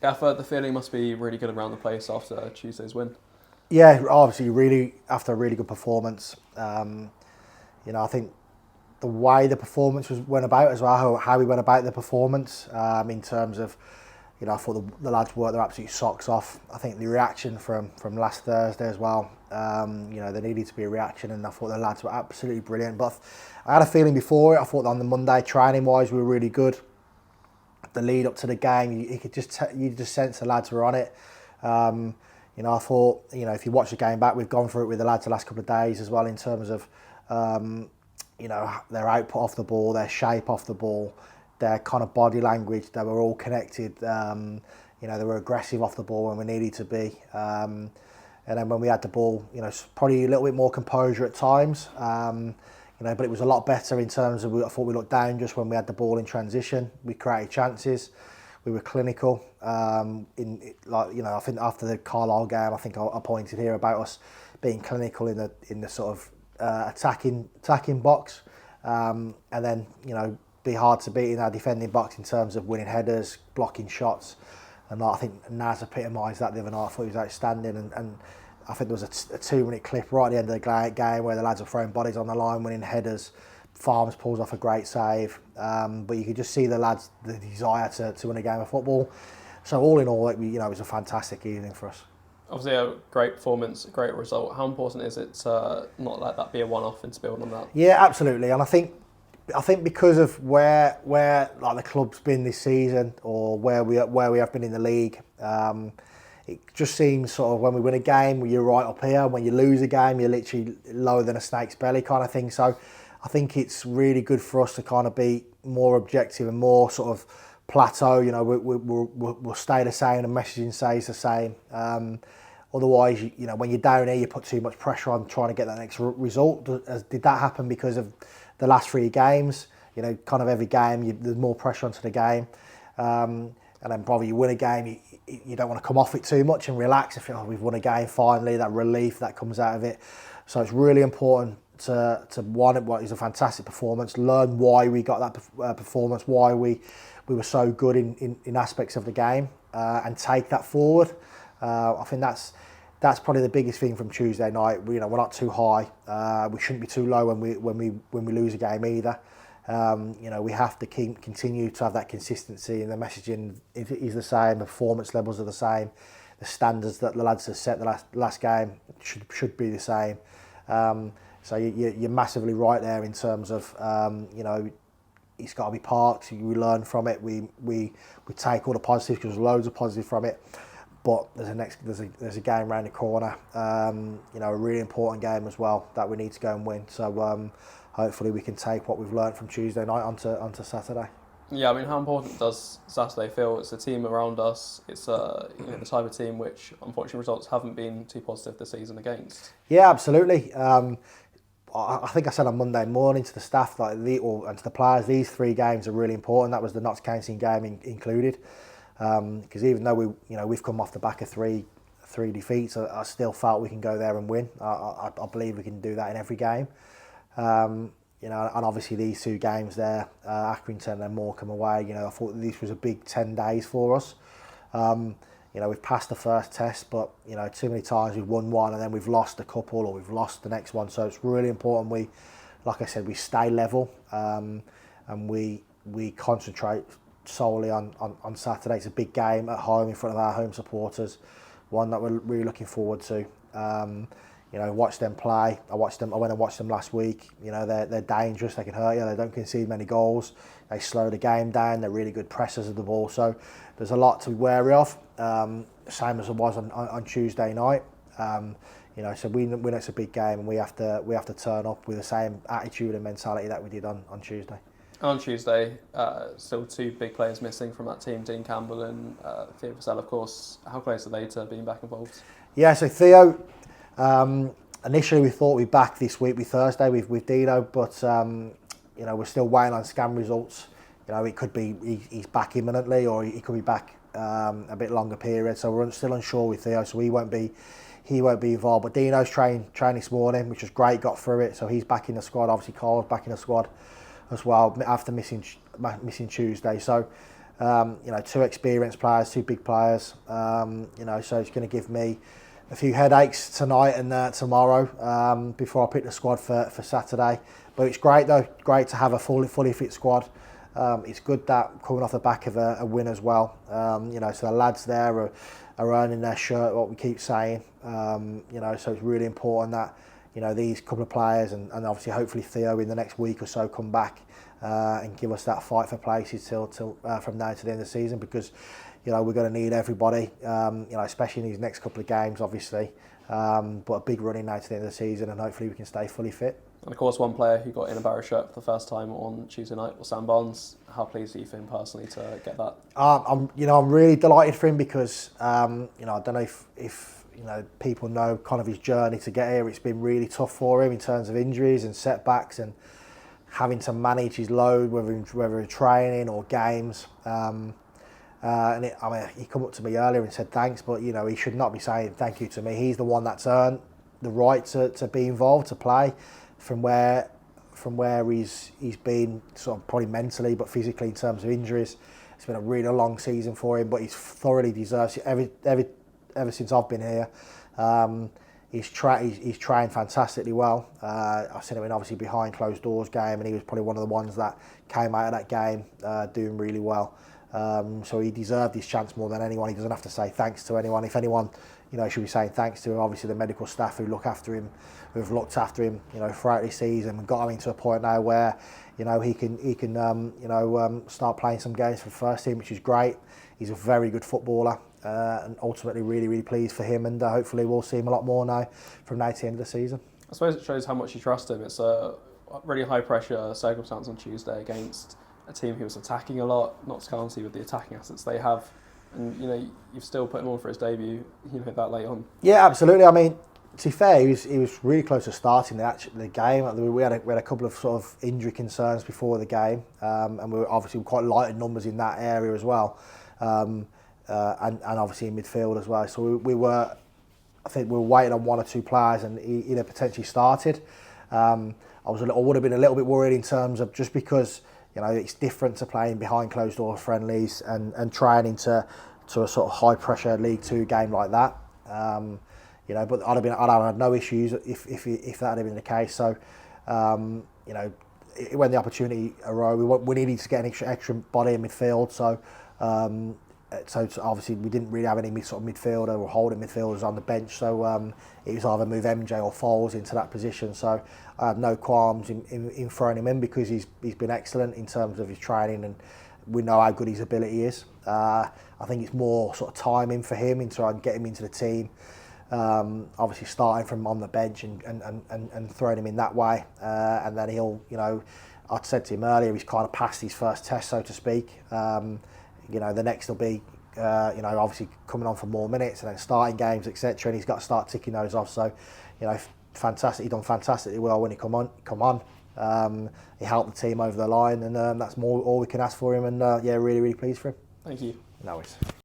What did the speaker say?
Gaffer, the feeling must be really good around the place after Tuesday's win. Yeah, obviously, really after a really good performance. I think the way the performance went about as well, how we went about the performance in terms of, I thought the lads worked their absolute socks off. I think the reaction from last Thursday as well, there needed to be a reaction, and I thought the lads were absolutely brilliant. But I had a feeling before it. I thought on the Monday, training-wise, we were really good. The lead up to the game, you could you just sense the lads were on it. I thought, if you watch the game back, we've gone through it with the lads the last couple of days as well in terms of, their output off the ball, their shape off the ball, their kind of body language. They were all connected. They were aggressive off the ball when we needed to be. And then when we had the ball, probably a little bit more composure at times. But it was a lot better in terms of, I thought we looked dangerous when we had the ball in transition. We created chances. We were clinical. I think after the Carlisle game, I think I pointed here about us being clinical in the sort of attacking box, and then be hard to beat in our defending box in terms of winning headers, blocking shots, and I think Naz epitomised that the other night. I thought he was outstanding, and I think there was a 2-minute clip right at the end of the game where the lads are throwing bodies on the line, winning headers. Farms pulls off a great save, but you could just see the lads' the desire to win a game of football. So all in all, it was a fantastic evening for us. Obviously, a great performance, a great result. How important is it to not let that be a one-off and to build on that? Yeah, absolutely. And I think because of where like the club's been this season, or where we have been in the league, it just seems sort of when we win a game, you're right up here. When you lose a game, you're literally lower than a snake's belly kind of thing. So I think it's really good for us to kind of be more objective and more sort of plateau. We'll stay the same. The messaging stays the same. Otherwise, when you're down here, you put too much pressure on trying to get that next result. Did that happen because of the last 3 games? Kind of every game, there's more pressure onto the game. And then probably you win a game, you don't want to come off it too much and relax. If we've won a game finally, that relief that comes out of it. So it's really important to one, what is a fantastic performance, learn why we got that performance, why we were so good in aspects of the game, and take that forward. I think that's probably the biggest thing from Tuesday night. We're not too high. We shouldn't be too low when we lose a game either. We have to continue to have that consistency, and the messaging is the same. The performance levels are the same. The standards that the lads have set the last game should be the same. So you're massively right there in terms of it's got to be parked. We learn from it. We take all the positives, because there's loads of positives from it. But there's a game around the corner. A really important game as well that we need to go and win. So hopefully we can take what we've learned from Tuesday night onto Saturday. Yeah, I mean, how important does Saturday feel? It's a team around us. It's the type of team which, unfortunately, results haven't been too positive this season against. Yeah, absolutely. I think I said on Monday morning to the staff and to the players, these 3 games are really important. That was the Notts County game included, because even though we've come off the back of three defeats, I still felt we can go there and win. I believe we can do that in every game. And obviously these 2 games there, Accrington and Morecambe away, I thought this was a big 10 days for us. We've passed the first test, but too many times we've won one and then we've lost a couple, or we've lost the next one. So it's really important like I said, we stay level, and we concentrate solely on Saturday. It's a big game at home in front of our home supporters, one that we're really looking forward to. Watch them play. I went and watched them last week. They're dangerous. They can hurt you. They don't concede many goals. They slow the game down. They're really good pressers of the ball. So there's a lot to be wary of. Same as it was on Tuesday night. So we know it's a big game, and we have to turn up with the same attitude and mentality that we did on Tuesday. On Tuesday, still 2 big players missing from that team, Dean Campbell and Theo Vassell, of course. How close are they to being back involved? Yeah, so Theo, initially we thought we'd back this week with Thursday with Dino, but we're still waiting on scan results. It could be he's back imminently, or he could be back a bit longer period. So we're still unsure with Theo, so he won't be involved. But Dino's trained this morning, which was great. Got through it, so he's back in the squad. Obviously, Carl's back in the squad as well after missing Tuesday. So two experienced players, two big players. So it's going to give me a few headaches tonight and tomorrow before I pick the squad for Saturday. But it's great though, great to have a fully fit squad. It's good that coming off the back of a win as well. So the lads there are earning their shirt, what we keep saying. So it's really important that these couple of players and obviously hopefully Theo in the next week or so come back and give us that fight for places till from now to the end of the season, because we're going to need everybody, especially in these next couple of games obviously, but a big running now to the end of the season, and hopefully we can stay fully fit. And of course, one player who got in a Barrow shirt for the first time on Tuesday night was Sam Barnes. How pleased are you for him personally to get that? I'm really delighted for him because I don't know if people know kind of his journey to get here. It's been really tough for him in terms of injuries and setbacks and having to manage his load, whether in training or games. He come up to me earlier and said thanks, but he should not be saying thank you to me. He's the one that's earned the right to be involved, to play. From where he's been sort of probably mentally but physically in terms of injuries. It's been a really long season for him, but he's thoroughly deserves it. Ever since I've been here, he's trained fantastically well. I've seen him in obviously behind closed doors game, and he was probably one of the ones that came out of that game doing really well. So he deserved his chance more than anyone. He doesn't have to say thanks to anyone. If anyone, should be saying thanks to obviously the medical staff who look after him, who've looked after him, throughout this season and got him into a point now where, he can start playing some games for the first team, which is great. He's a very good footballer, and ultimately really, really pleased for him. And hopefully we'll see him a lot more now from now to the end of the season. I suppose it shows how much you trust him. It's a really high pressure circumstance on Tuesday against a team who was attacking a lot, Notts County with the attacking assets they have. And you've still put him on for his debut, that late on. Yeah, absolutely. I mean, to be fair, he was really close to starting the game. We had a couple of sort of injury concerns before the game, and we were obviously quite light in numbers in that area as well, and obviously in midfield as well. So I think we were waiting on one or two players, and he potentially started. I would have been a little bit worried in terms of just because it's different to playing behind closed door friendlies and training to a sort of high pressure League Two game like that. But I'd have had no issues if that had been the case. So, when the opportunity arose, we needed to get an extra body in midfield. So obviously we didn't really have any sort of midfielder or holding midfielders on the bench. So it was either move MJ or Foles into that position. So I had no qualms in throwing him in because he's been excellent in terms of his training, and we know how good his ability is. I think it's more sort of timing for him in trying to get him into the team. Obviously starting from on the bench and throwing him in that way, and then he'll, I said to him earlier, he's kind of passed his first test, so to speak. The next will be, obviously coming on for more minutes and then starting games, etc. And he's got to start ticking those off. So, fantastic. He done fantastically well when he come on. He helped the team over the line, and that's all we can ask for him. And really, really pleased for him. Thank you. No worries.